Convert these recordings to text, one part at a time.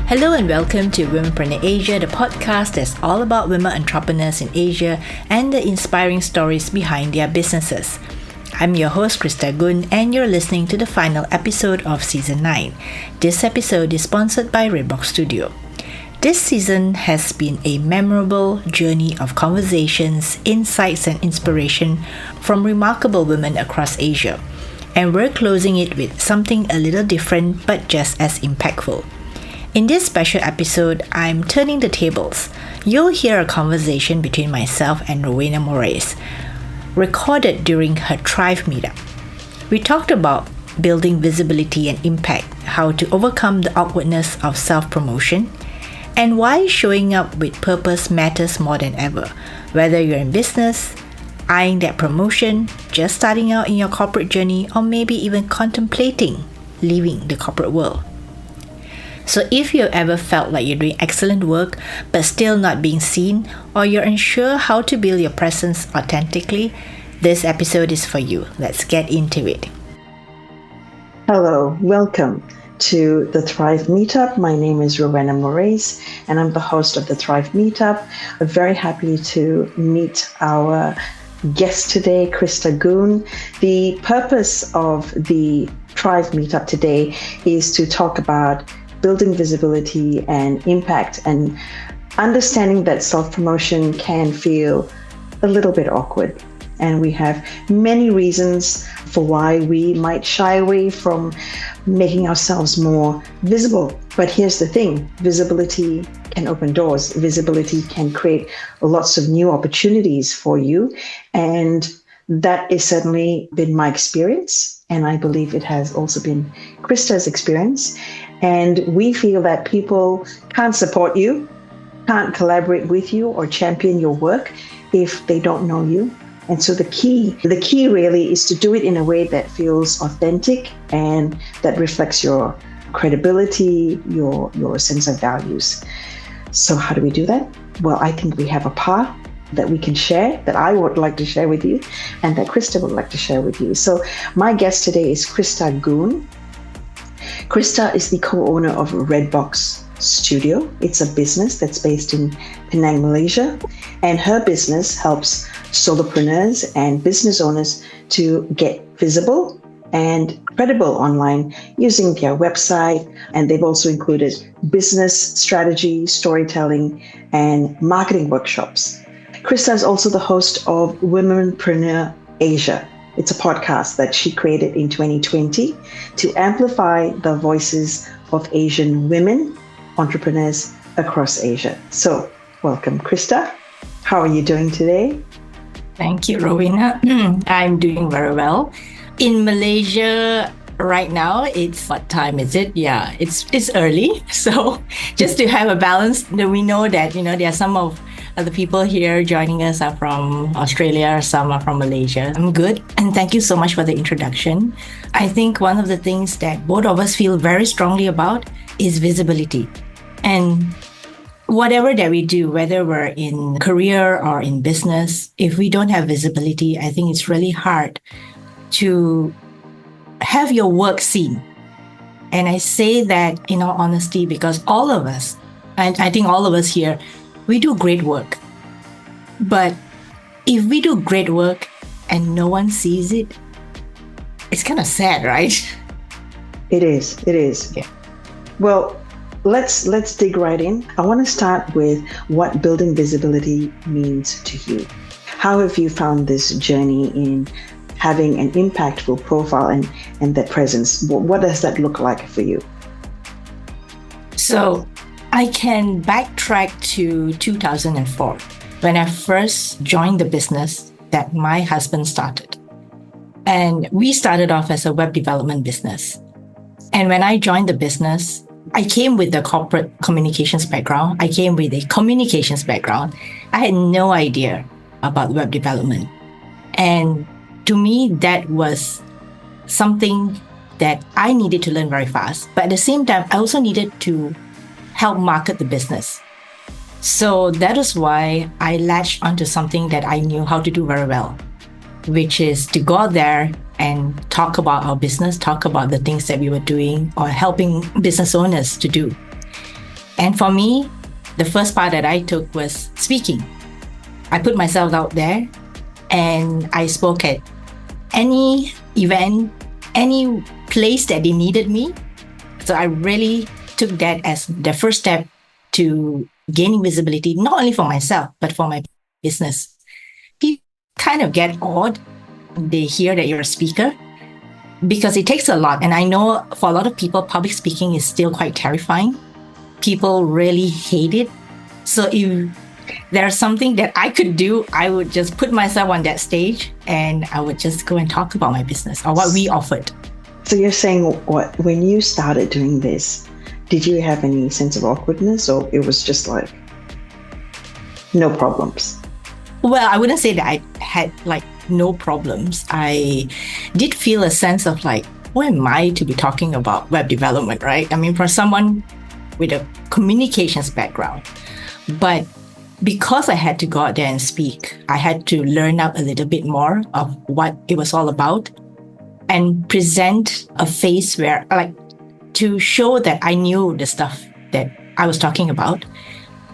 Hello and welcome to Womenpreneur Asia, the podcast that's all about women entrepreneurs in Asia and the inspiring stories behind their businesses. I'm your host Krista Goon and you're listening to the final episode of Season 9. This episode is sponsored by Redbox Studio. This season has been a memorable journey of conversations, insights and inspiration from remarkable women across Asia. And we're closing it with something a little different but just as impactful. In this special episode, I'm turning the tables. You'll hear a conversation between myself and Rowena Morais, recorded during her Thrive Meetup. We talked about building visibility and impact, how to overcome the awkwardness of self-promotion, and why showing up with purpose matters more than ever, whether you're in business, eyeing that promotion, just starting out in your corporate journey, or maybe even contemplating leaving the corporate world. So if you've ever felt like you're doing excellent work but still not being seen, or you're unsure how to build your presence authentically, this episode is for you. Let's get into it. Hello, welcome to the Thrive Meetup. My name is Rowena Morais and I'm the host of the Thrive Meetup. I'm very happy to meet our guest today, Krista Goon. The purpose of the Thrive Meetup today is to talk about building visibility and impact and understanding that self-promotion can feel a little bit awkward. And we have many reasons for why we might shy away from making ourselves more visible. But here's the thing, visibility can open doors. Visibility can create lots of new opportunities for you. And that has certainly been my experience. And I believe it has also been Krista's experience. And we feel that people can't support you, can't collaborate with you or champion your work if they don't know you. And so the key really is to do it in a way that feels authentic and that reflects your credibility, your sense of values. So how do we do that? Well, I think we have a path that we can share, that I would like to share with you, and that Krista would like to share with you. So my guest today is Krista Goon. Krista is the co-owner of Redbox Studio. It's a business that's based in Penang, Malaysia. And her business helps solopreneurs and business owners to get visible and credible online using their website. And they've also included business strategy, storytelling, and marketing workshops. Krista is also the host of Womenpreneur Asia. It's a podcast that she created in 2020 to amplify the voices of Asian women entrepreneurs across Asia. So, welcome, Krista. How are you doing today? Thank you, Rowena. I'm doing very well. In Malaysia right now, what time is it? Yeah, it's early. So, just to have a balance, we know that there are some of the people here joining us are from Australia, some are from Malaysia. I'm good, and thank you so much for the introduction. I think one of the things that both of us feel very strongly about is visibility. And whatever that we do, whether we're in career or in business, if we don't have visibility, I think it's really hard to have your work seen. And I say that in all honesty because all of us, and I think all of us here, we do great work. But if we do great work and no one sees it, it's kind of sad, right? It is. Yeah. Well, let's dig right in. I want to start with what building visibility means to you. How have you found this journey in having an impactful profile and that presence? What does that look like for you? So I can backtrack to 2004 when I first joined the business that my husband started. And we started off as a web development business. And when I joined the business, I came with the corporate communications background. I came with a communications background. I had no idea about web development. And to me, that was something that I needed to learn very fast. But at the same time, I also needed to help market the business. So that is why I latched onto something that I knew how to do very well, which is to go out there and talk about our business, talk about the things that we were doing or helping business owners to do. And for me, the first part that I took was speaking. I put myself out there and I spoke at any event, any place that they needed me. So I really took that as the first step to gaining visibility, not only for myself, but for my business. People kind of get awed when they hear that you're a speaker because it takes a lot. And I know for a lot of people, public speaking is still quite terrifying. People really hate it. So if there's something that I could do, I would just put myself on that stage and I would just go and talk about my business or what we offered. So you're saying when you started doing this, did you have any sense of awkwardness, or it was just like no problems? Well, I wouldn't say that I had like no problems. I did feel a sense of like, who am I to be talking about web development, right? I mean, for someone with a communications background. But because I had to go out there and speak, I had to learn out a little bit more of what it was all about and present a face where, like, to show that I knew the stuff that I was talking about.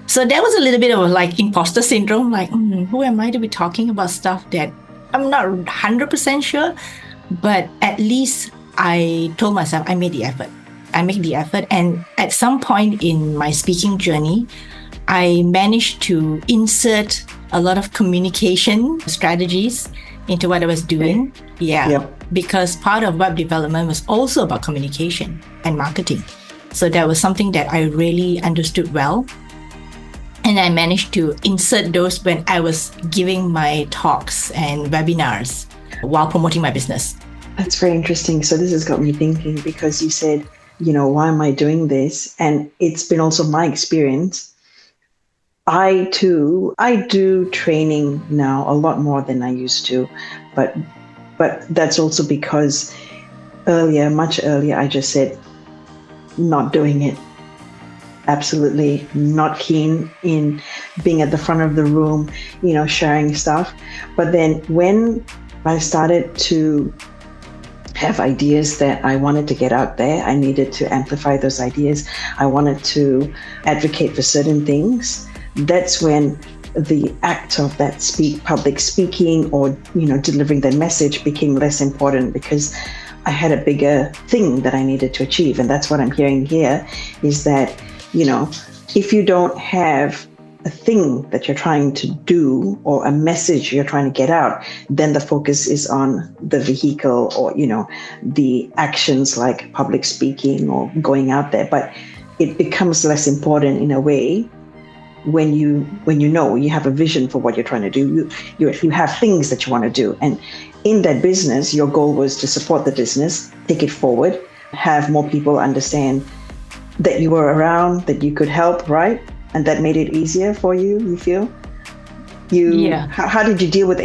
So that was a little bit of like imposter syndrome, like, who am I to be talking about stuff that I'm not 100% sure, but at least I told myself I made the effort. I make the effort. And at some point in my speaking journey, I managed to insert a lot of communication strategies into what I was doing. Yeah. Yep. Because part of web development was also about communication and marketing. So that was something that I really understood well. And I managed to insert those when I was giving my talks and webinars while promoting my business. That's very interesting. So this has got me thinking, because you said, why am I doing this? And it's been also my experience. I do training now a lot more than I used to, but that's also because much earlier, I just said, not doing it. Absolutely not keen in being at the front of the room, sharing stuff. But then when I started to have ideas that I wanted to get out there, I needed to amplify those ideas. I wanted to advocate for certain things. That's when the act of that public speaking or, delivering the message became less important, because I had a bigger thing that I needed to achieve. And that's what I'm hearing here is that, if you don't have a thing that you're trying to do or a message you're trying to get out, then the focus is on the vehicle or, the actions like public speaking or going out there. But it becomes less important in a way when you have a vision for what you're trying to do. You have things that you want to do. And in that business, your goal was to support the business, take it forward, have more people understand that you were around, that you could help, right? And that made it easier for you, you feel? Yeah. How did you deal with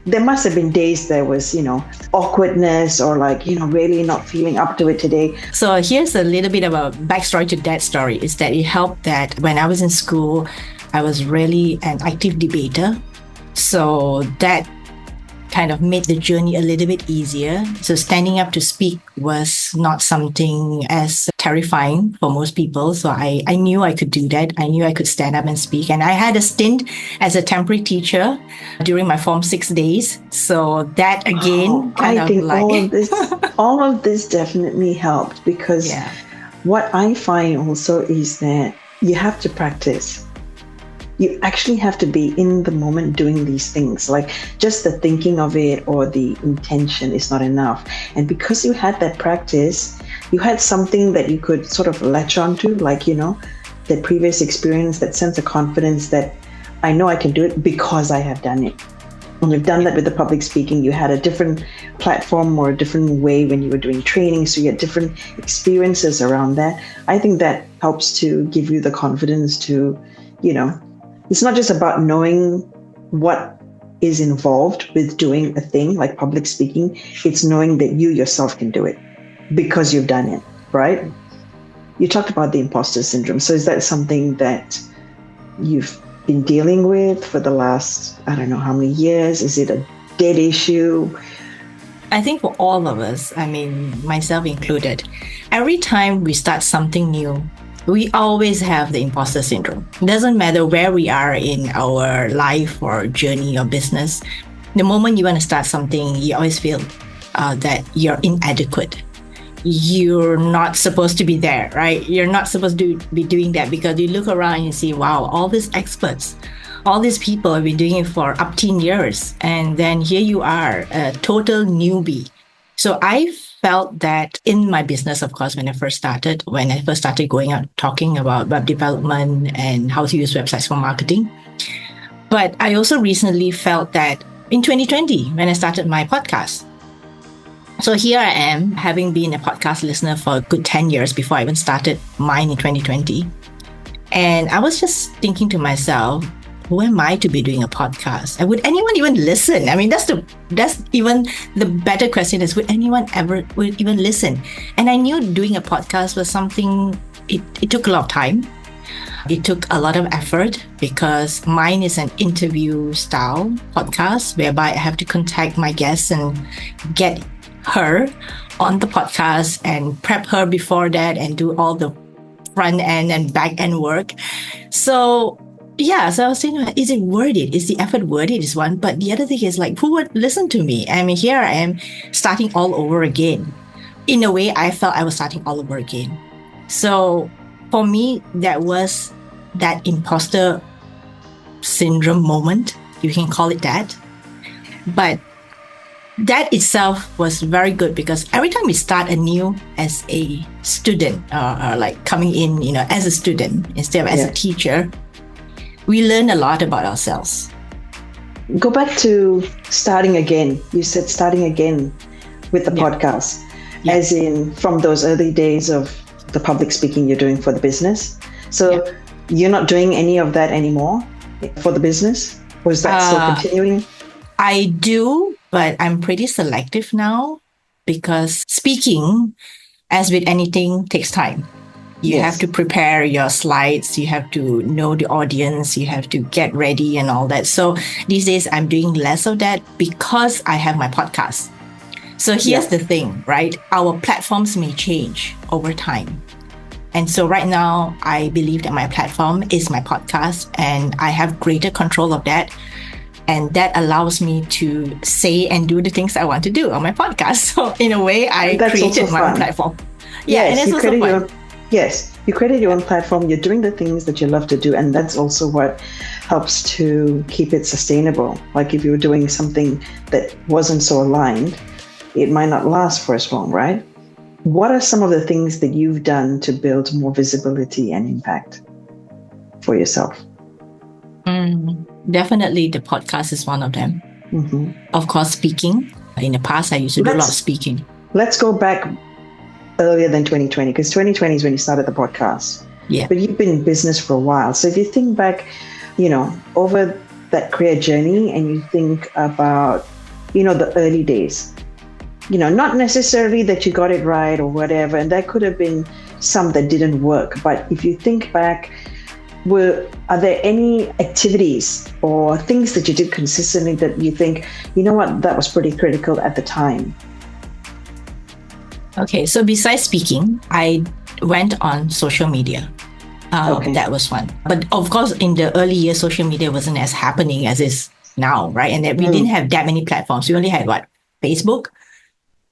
there must have been days there was, awkwardness or really not feeling up to it today. So here's a little bit of a backstory to that story, is that it helped that when I was in school, I was really an active debater. So that kind of made the journey a little bit easier. So standing up to speak was not something as terrifying for most people. So I knew I could do that. I knew I could stand up and speak. And I had a stint as a temporary teacher during my Form 6 days. So that again, all of this definitely helped, because what I find also is that you have to practice. You actually have to be in the moment doing these things. Like just the thinking of it or the intention is not enough. And because you had that practice, you had something that you could sort of latch onto, like, the previous experience, that sense of confidence that I know I can do it because I have done it. When you've done that with the public speaking, you had a different platform or a different way when you were doing training. So you had different experiences around that. I think that helps to give you the confidence to, it's not just about knowing what is involved with doing a thing like public speaking. It's knowing that you yourself can do it because you've done it, right? You talked about the imposter syndrome. So is that something that you've been dealing with for the last, I don't know how many years? Is it a dead issue? I think for all of us, I mean, myself included, every time we start something new, We always have the imposter syndrome. It doesn't matter where we are in our life or journey or business. The moment you want to start something, you always feel that you're inadequate. You're not supposed to be there, right? You're not supposed to be doing that, because you look around and you see, wow, all these experts, all these people have been doing it for up 10 years. And then here you are, a total newbie. So I felt that in my business, of course, when I first started going out talking about web development and how to use websites for marketing. But I also recently felt that in 2020, when I started my podcast. So here I am, having been a podcast listener for a good 10 years before I even started mine in 2020. And I was just thinking to myself, who am I to be doing a podcast? And would anyone even listen? I mean, that's even the better question is, would anyone would even listen? And I knew doing a podcast was something, it took a lot of time. It took a lot of effort, because mine is an interview style podcast whereby I have to contact my guests and get her on the podcast and prep her before that and do all the front end and back end work. So I was thinking, is it worth it? Is the effort worth it? Is one. But the other thing is, like, who would listen to me? I mean, here I am starting all over again. In a way, I felt I was starting all over again. So for me, that was that imposter syndrome moment. You can call it that. But that itself was very good, because every time we start anew as a student, or like coming in, as a student instead of as a teacher, we learn a lot about ourselves. Go back to starting again. You said starting again with the podcast, as in from those early days of the public speaking you're doing for the business. So you're not doing any of that anymore for the business? Or is that still continuing? I do, but I'm pretty selective now, because speaking, as with anything, takes time. You have to prepare your slides, you have to know the audience, you have to get ready and all that. So these days I'm doing less of that, because I have my podcast. So here's the thing, right? Our platforms may change over time. And so right now, I believe that my platform is my podcast, and I have greater control of that. And that allows me to say and do the things I want to do on my podcast. So in a way, I created my own platform. And it's also fun. You created your own platform. You're doing the things that you love to do. And that's also what helps to keep it sustainable. Like if you were doing something that wasn't so aligned, it might not last for as long, right? What are some of the things that you've done to build more visibility and impact for yourself? Definitely the podcast is one of them. Mm-hmm. Of course, speaking. In the past, I used to do a lot of speaking. Let's go back earlier than 2020, because 2020 is when you started the podcast. Yeah. But you've been in business for a while. So if you think back, over that career journey, and you think about, the early days, not necessarily that you got it right or whatever, and there could have been some that didn't work. But if you think back, are there any activities or things that you did consistently that you think, that was pretty critical at the time? Okay, so besides speaking, I went on social media. That was fun. But of course, in the early years, social media wasn't as happening as is now, right? And we didn't have that many platforms. We only had Facebook,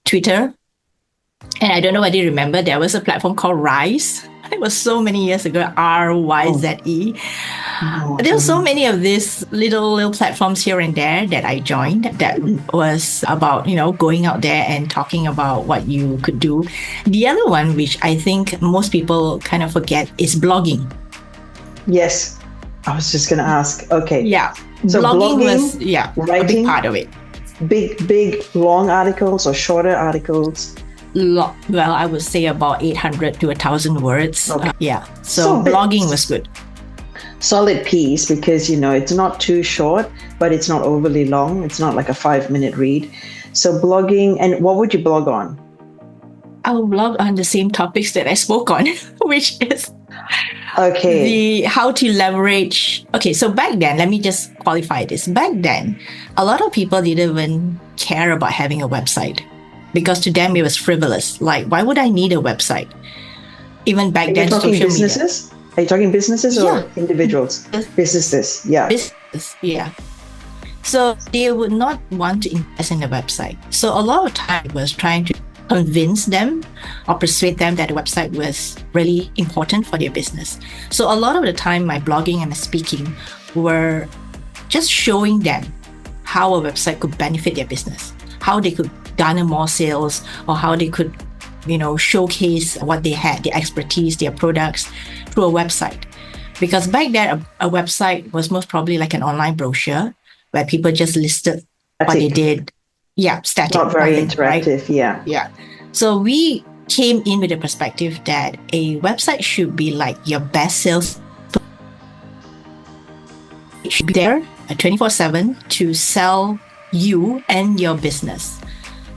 Twitter, and I don't know whether you remember, there was a platform called Rise. It was so many years ago, RYZE. There were so many of these little platforms here and there that I joined that was about, going out there and talking about what you could do. The other one, which I think most people kind of forget, is blogging. Yes. I was just going to ask. Okay. Yeah. So blogging was, writing, a big part of it. Big, long articles or shorter articles? Well, I would say about 800 to 1,000 words. Okay. So blogging was good. Solid piece, because, it's not too short, but it's not overly long. It's not like a 5-minute read. So blogging, and what would you blog on? I will blog on the same topics that I spoke on, which is how to leverage. Okay, so back then, let me just qualify this. Back then, a lot of people didn't even care about having a website, because to them it was frivolous. Like, why would I need a website? Even back Are you then, talking social businesses? Are you talking businesses or individuals? Businesses, yeah. Business, yeah. So they would not want to invest in a website. So a lot of time was trying to convince them or persuade them that the website was really important for their business. So a lot of the time, my blogging and my speaking were just showing them how a website could benefit their business, how they could garner more sales, or how they could, showcase what they had, their expertise, their products through a website. Because back then, a website was most probably like an online brochure where people just listed what they did. Yeah, static. Not very nothing, interactive, right? yeah. Yeah. So we came in with the perspective that a website should be like your best sales. It should be there 24/7 to sell you and your business.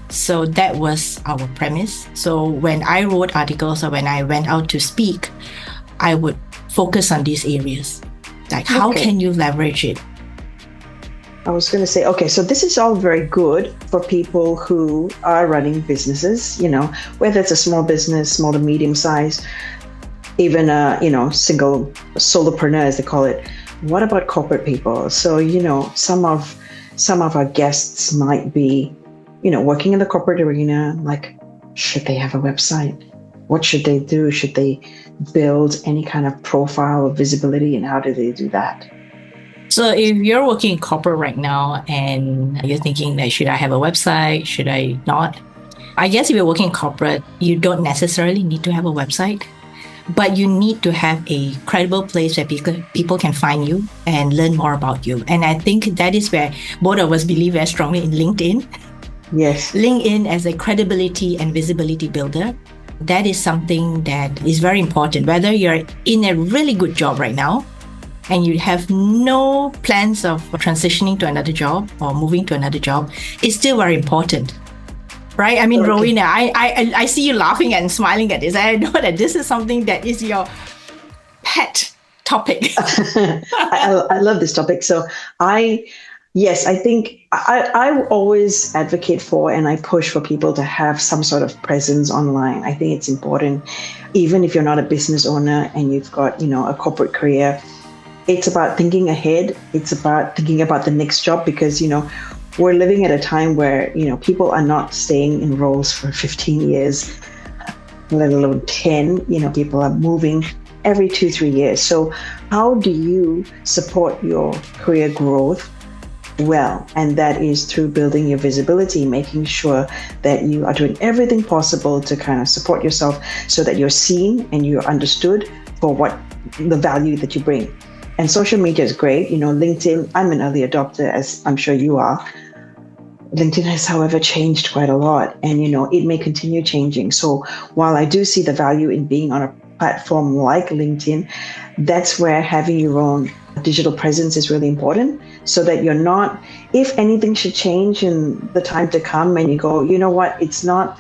So that was our premise. So when I wrote articles or when I went out to speak, I would focus on these areas. Like, how can you leverage it? I was going to say, okay, so this is all very good for people who are running businesses, whether it's a small business, small to medium size, even single solopreneur, as they call it. What about corporate people? So, some of our guests might be, working in the corporate arena. Like, should they have a website? What should they do? Should they build any kind of profile or visibility, and how do they do that? So if you're working in corporate right now and you're thinking that should I have a website? Should I not? I guess if you're working in corporate, you don't necessarily need to have a website, but you need to have a credible place where people can find you and learn more about you. And I think that is where both of us believe very strongly in LinkedIn. Yes. LinkedIn as a credibility and visibility builder. That is something that is very important. Whether you're in a really good job right now, and you have no plans of transitioning to another job or moving to another job, it's still very important, right? I mean, Rowena, I see you laughing and smiling at this. I know that this is something that is your pet topic. I love this topic. So I think I always advocate for and I push for people to have some sort of presence online. I think it's important, even if you're not a business owner and you've got, a corporate career. It's about thinking ahead. It's about thinking about the next job because, we're living at a time where, people are not staying in roles for 15 years, let alone 10. People are moving every 2-3 years. So how do you support your career growth? Well, and that is through building your visibility, making sure that you are doing everything possible to kind of support yourself so that you're seen and you're understood for what the value that you bring. And social media is great. LinkedIn, I'm an early adopter, as I'm sure you are. LinkedIn has, however, changed quite a lot. And, it may continue changing. So while I do see the value in being on a platform like LinkedIn, that's where having your own digital presence is really important so that you're not, if anything should change in the time to come and you go, you know what, it's not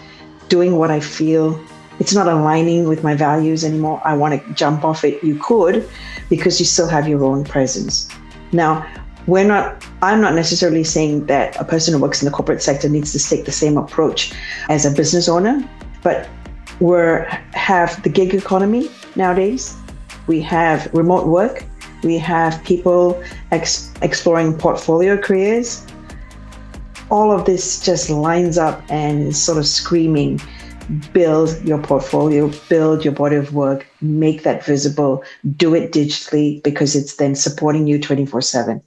doing what I feel, it's not aligning with my values anymore, I want to jump off it, you could, because you still have your own presence. Now, I'm not necessarily saying that a person who works in the corporate sector needs to take the same approach as a business owner, but we have the gig economy nowadays. We have remote work. We have people exploring portfolio careers. All of this just lines up and is sort of screaming, build your portfolio, build your body of work, make that visible, do it digitally because it's then supporting you 24/7,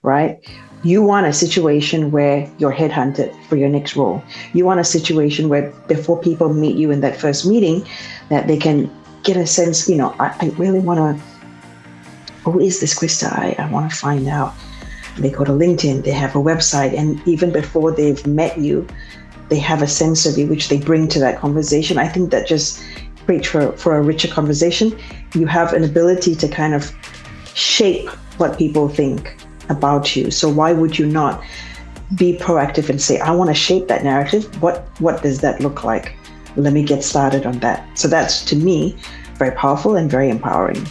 right? You want a situation where you're headhunted for your next role. You want a situation where before people meet you in that first meeting, that they can get a sense, I really want to, who is this Krista? I want to find out. They go to LinkedIn, they have a website, and even before they've met you, they have a sense of you, which they bring to that conversation. I think that just creates for a richer conversation. You have an ability to kind of shape what people think about you. So why would you not be proactive and say, I want to shape that narrative? What does that look like? Let me get started on that. So that's, to me, very powerful and very empowering.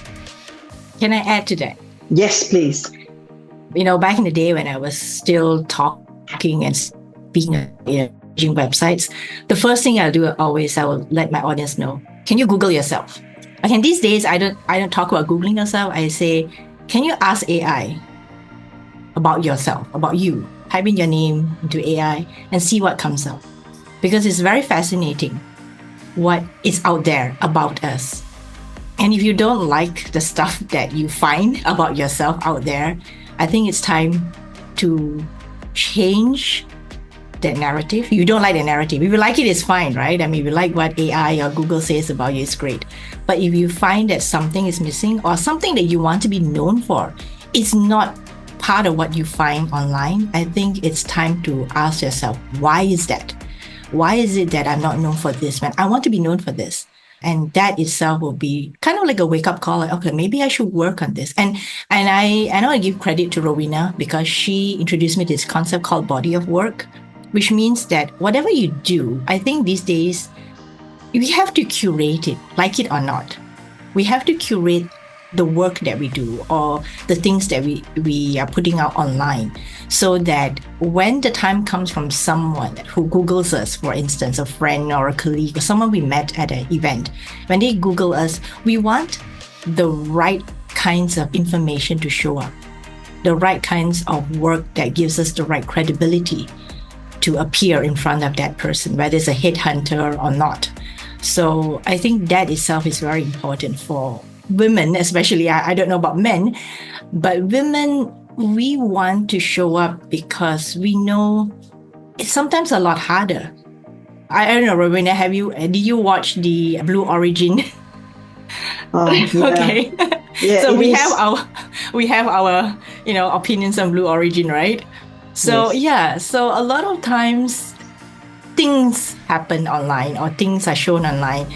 Can I add to that? Yes, please. Back in the day when I was still talking and speaking websites, the first thing I'll do always, I will let my audience know, can you Google yourself? Okay, these days I don't talk about Googling yourself. I say, can you ask AI about yourself, about you? Type in your name into AI and see what comes up. Because it's very fascinating what is out there about us. And if you don't like the stuff that you find about yourself out there, I think it's time to change that narrative. You don't like the narrative. If you like it, it's fine, right? I mean, if you like what AI or Google says about you, it's great. But if you find that something is missing or something that you want to be known for, it's not part of what you find online, I think it's time to ask yourself, why is that? Why is it that I'm not known for this, man? I want to be known for this. And that itself will be kind of like a wake-up call. Like, okay, maybe I should work on this. And I know I give credit to Rowena because she introduced me to this concept called body of work, which means that whatever you do, I think these days, we have to curate it, like it or not. We have to curate the work that we do or the things that we are putting out online so that when the time comes from someone who Googles us, for instance, a friend or a colleague or someone we met at an event, when they Google us, we want the right kinds of information to show up, the right kinds of work that gives us the right credibility to appear in front of that person, whether it's a headhunter or not. So I think that itself is very important for women, especially. I don't know about men, but women, we want to show up because we know it's sometimes a lot harder. I don't know, Rowena, did you watch the Blue Origin? Oh, yeah. Okay. Yeah, So we have our opinions on Blue Origin, right? So Yes. so a lot of times things happen online or things are shown online.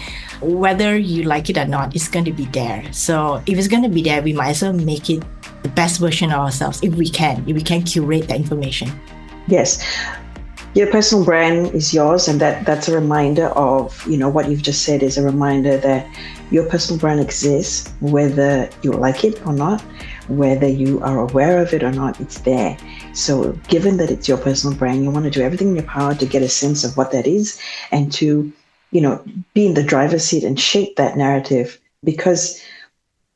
Whether you like it or not, it's going to be there. So if it's going to be there, we might as well make it the best version of ourselves if we can curate that information. Yes. Your personal brand is yours, and that's a reminder of, what you've just said is a reminder that your personal brand exists, whether you like it or not, whether you are aware of it or not, it's there. So given that it's your personal brand, you want to do everything in your power to get a sense of what that is and to, be in the driver's seat and shape that narrative, because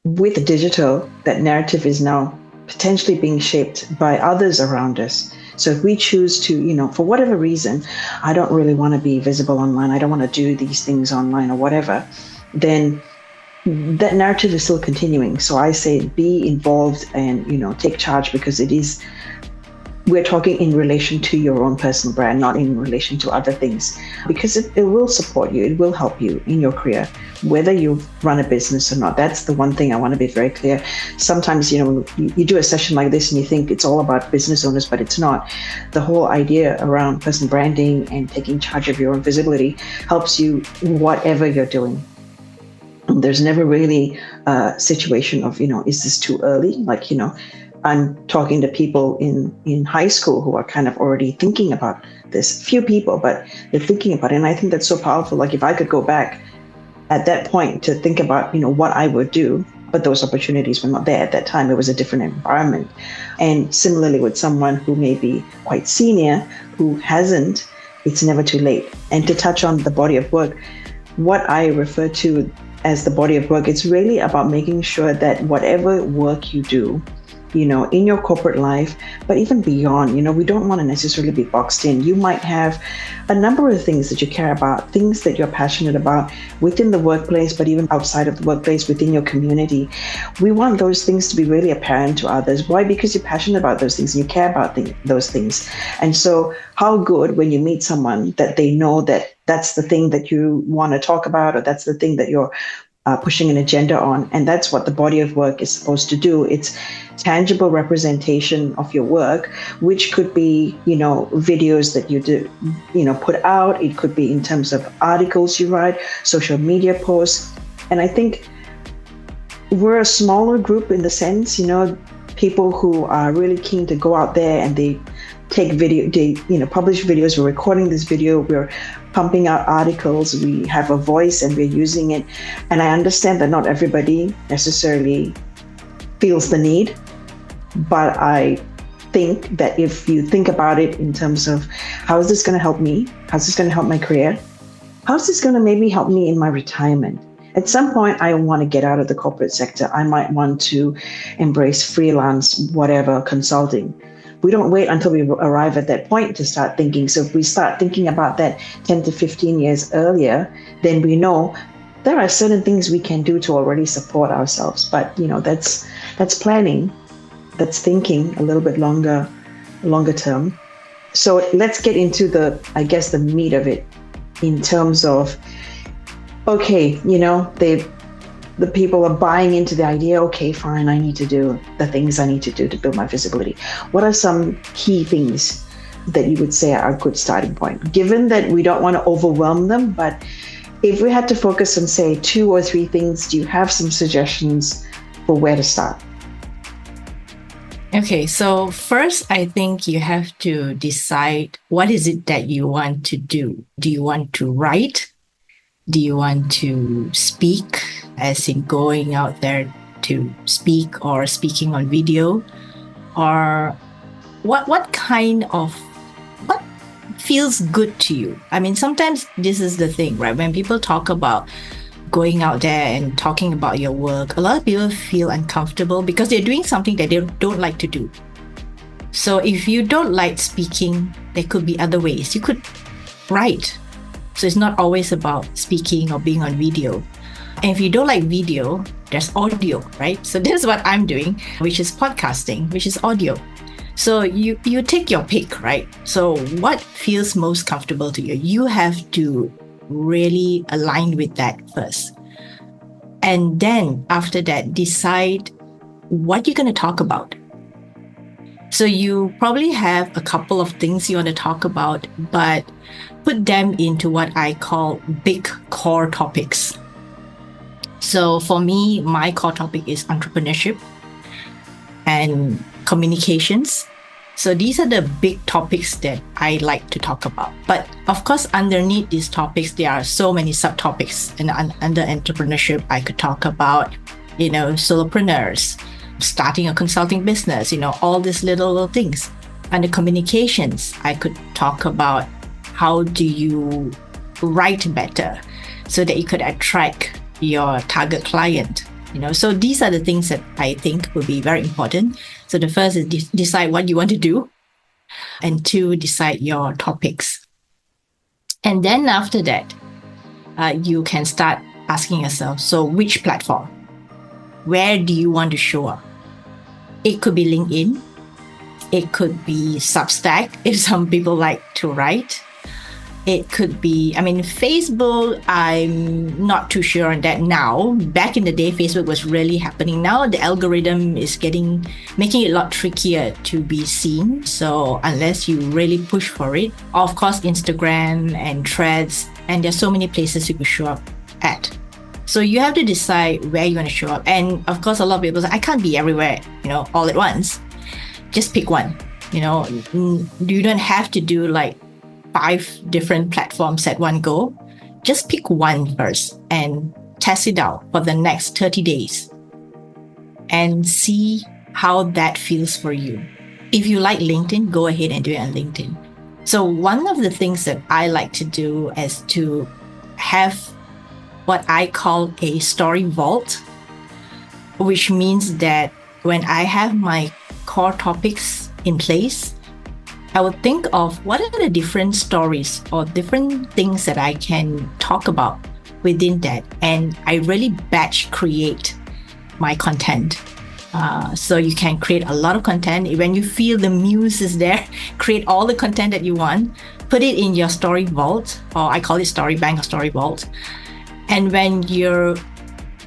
with the digital, that narrative is now potentially being shaped by others around us. So if we choose to, for whatever reason, I don't really want to be visible online, I don't want to do these things online or whatever, then that narrative is still continuing. So I say be involved and, take charge, because we're talking in relation to your own personal brand, not in relation to other things, because it will support you. It will help you in your career, whether you run a business or not. That's the one thing I want to be very clear. Sometimes, you do a session like this and you think it's all about business owners, but it's not. The whole idea around personal branding and taking charge of your own visibility helps you whatever you're doing. There's never really a situation of, is this too early? Like, I'm talking to people in high school who are kind of already thinking about this. Few people, but they're thinking about it. And I think that's so powerful. Like if I could go back at that point to think about, what I would do, but those opportunities were not there at that time. It was a different environment. And similarly with someone who may be quite senior, who hasn't, it's never too late. And to touch on the body of work, what I refer to as the body of work, it's really about making sure that whatever work you do, in your corporate life, but even beyond, we don't want to necessarily be boxed in. You might have a number of things that you care about, things that you're passionate about within the workplace, but even outside of the workplace, within your community. We want those things to be really apparent to others. Why? Because you're passionate about those things and you care about those things. And so how good when you meet someone that they know that that's the thing that you want to talk about, or that's the thing that you're pushing an agenda on. And that's what the body of work is supposed to do. It's tangible representation of your work, which could be, videos that you do, put out. It could be in terms of articles you write, social media posts. And I think we're a smaller group in the sense, people who are really keen to go out there and they take video, they, publish videos. We're recording this video, we're pumping out articles, we have a voice and we're using it. And I understand that not everybody necessarily feels the need, but I think that if you think about it in terms of how is this going to help me? How's this going to help my career? How's this going to maybe help me in my retirement? At some point, I want to get out of the corporate sector. I might want to embrace freelance, whatever, consulting. We don't wait until we arrive at that point to start thinking. So if we start thinking about that 10 to 15 years earlier, then we know there are certain things we can do to already support ourselves. But, that's planning, that's thinking a little bit longer term. So let's get into the meat of it in terms of, okay, the people are buying into the idea, okay, fine, I need to do the things I need to do to build my visibility. What are some key things that you would say are a good starting point? Given that we don't want to overwhelm them, but if we had to focus on, say, 2 or 3 things, do you have some suggestions for where to start? Okay, so first, I think you have to decide what is it that you want to do. Do you want to write? Do you want to speak, as in going out there to speak or speaking on video? Or what feels good to you? I mean, sometimes this is the thing, right? When people talk about going out there and talking about your work, a lot of people feel uncomfortable because they're doing something that they don't like to do. So if you don't like speaking, there could be other ways. You could write. So it's not always about speaking or being on video. And if you don't like video, there's audio, right? So this is what I'm doing, which is podcasting, which is audio. So you take your pick, right? So what feels most comfortable to you? You have to really align with that first. And then after that, decide what you're going to talk about. So you probably have a couple of things you want to talk about, but put them into what I call big core topics. So for me, my core topic is entrepreneurship and communications. So these are the big topics that I like to talk about. But of course, underneath these topics, there are so many subtopics. And under entrepreneurship, I could talk about, solopreneurs, starting a consulting business, all these little things. Under communications, I could talk about how do you write better so that you could attract your target client. So these are the things that I think will be very important. So the first is decide what you want to do, and 2, decide your topics. And then after that, you can start asking yourself, so which platform? Where do you want to show up? It could be LinkedIn. It could be Substack, if some people like to write. It could be, Facebook, I'm not too sure on that now. Back in the day, Facebook was really happening. Now the algorithm is making it a lot trickier to be seen. So unless you really push for it, of course, Instagram and Threads, and there's so many places you could show up at. So you have to decide where you want to show up. And of course, a lot of people say, I can't be everywhere, all at once. Just pick one. You don't have to do 5 different platforms at one go. Just pick one first and test it out for the next 30 days and see how that feels for you. If you like LinkedIn, go ahead and do it on LinkedIn. So one of the things that I like to do is to have what I call a story vault, which means that when I have my core topics in place, I would think of what are the different stories or different things that I can talk about within that. And I really batch create my content. So you can create a lot of content. When you feel the muse is there, create all the content that you want, put it in your story vault, or I call it story bank or story vault. And when you're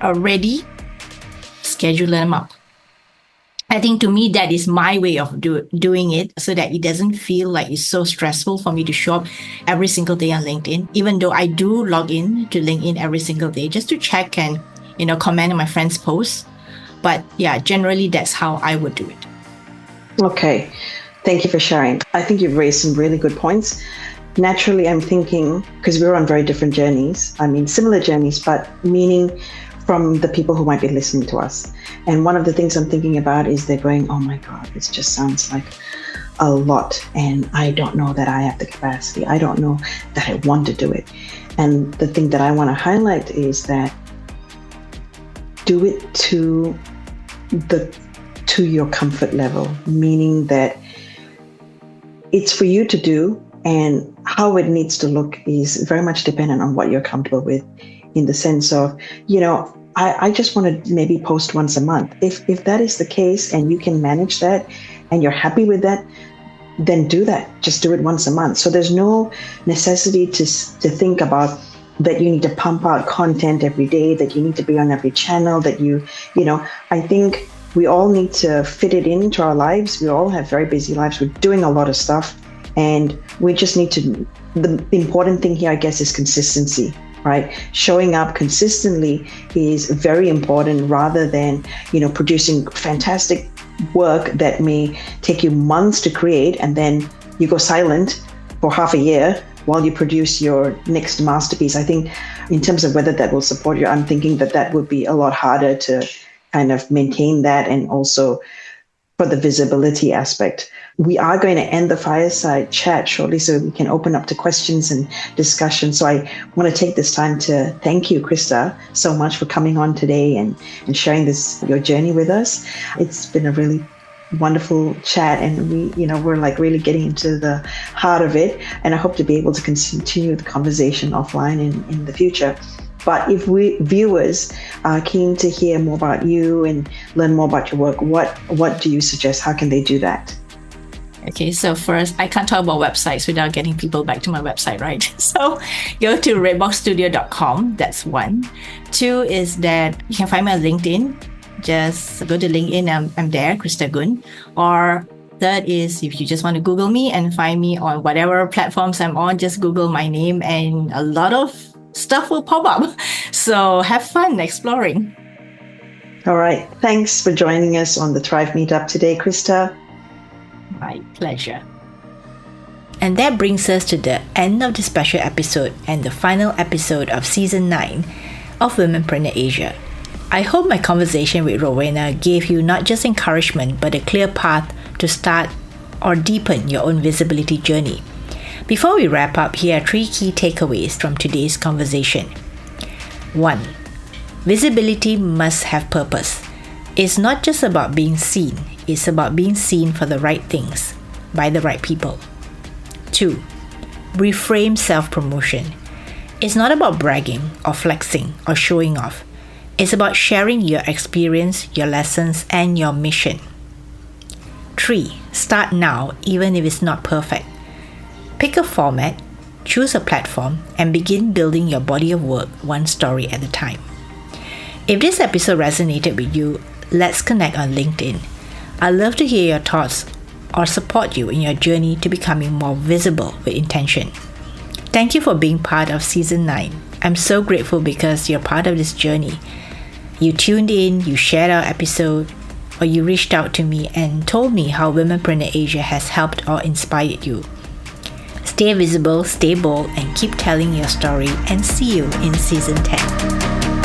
ready, schedule them up. I think to me, that is my way of doing it so that it doesn't feel like it's so stressful for me to show up every single day on LinkedIn, even though I do log in to LinkedIn every single day just to check and, comment on my friends' posts. But yeah, generally, that's how I would do it. Okay. Thank you for sharing. I think you've raised some really good points. Naturally, I'm thinking, because we're on very different journeys, similar journeys, but meaning from the people who might be listening to us. And one of the things I'm thinking about is they're going, oh my God, this just sounds like a lot. And I don't know that I have the capacity. I don't know that I want to do it. And the thing that I want to highlight is that do it to your comfort level, meaning that it's for you to do, and how it needs to look is very much dependent on what you're comfortable with, in the sense of, I just want to maybe post once a month. If that is the case and you can manage that and you're happy with that, then do that. Just do it once a month. So there's no necessity to think about that you need to pump out content every day, that you need to be on every channel, that I think we all need to fit it into our lives. We all have very busy lives. We're doing a lot of stuff, and we just need to, the important thing here, I guess, is consistency, right? Showing up consistently is very important, rather than, producing fantastic work that may take you months to create, and then you go silent for half a year while you produce your next masterpiece. I think in terms of whether that will support you, I'm thinking that would be a lot harder to kind of maintain that, and also for the visibility aspect. We are going to end the fireside chat shortly so we can open up to questions and discussion. So I want to take this time to thank you, Krista, so much for coming on today and sharing your journey with us. It's been a really wonderful chat, and we're like really getting into the heart of it, and I hope to be able to continue the conversation offline in the future. But if viewers are keen to hear more about you and learn more about your work, what do you suggest? How can they do that? Okay, so first, I can't talk about websites without getting people back to my website, right? So go to redboxstudio.com. That's one. Two is that you can find me on LinkedIn. Just go to LinkedIn. I'm there, Krista Goon. Or third is, if you just want to Google me and find me on whatever platforms I'm on, just Google my name and a lot of stuff will pop up. So have fun exploring. All right. Thanks for joining us on the Thrive Meetup today, Krista. My pleasure. And that brings us to the end of the special episode and the final episode of Season 9 of Womenpreneur Asia. I hope my conversation with Rowena gave you not just encouragement, but a clear path to start or deepen your own visibility journey. Before we wrap up, here are 3 key takeaways from today's conversation. 1. Visibility must have purpose. It's not just about being seen, it's about being seen for the right things, by the right people. 2. Reframe self-promotion. It's not about bragging or flexing or showing off. It's about sharing your experience, your lessons, and your mission. 3. Start now, even if it's not perfect. Pick a format, choose a platform, and begin building your body of work one story at a time. If this episode resonated with you, let's connect on LinkedIn. I'd love to hear your thoughts or support you in your journey to becoming more visible with intention. Thank you for being part of Season 9. I'm so grateful because you're part of this journey. You tuned in, you shared our episode, or you reached out to me and told me how Womenpreneur Asia has helped or inspired you. Stay visible, stay bold, and keep telling your story, and see you in Season 10.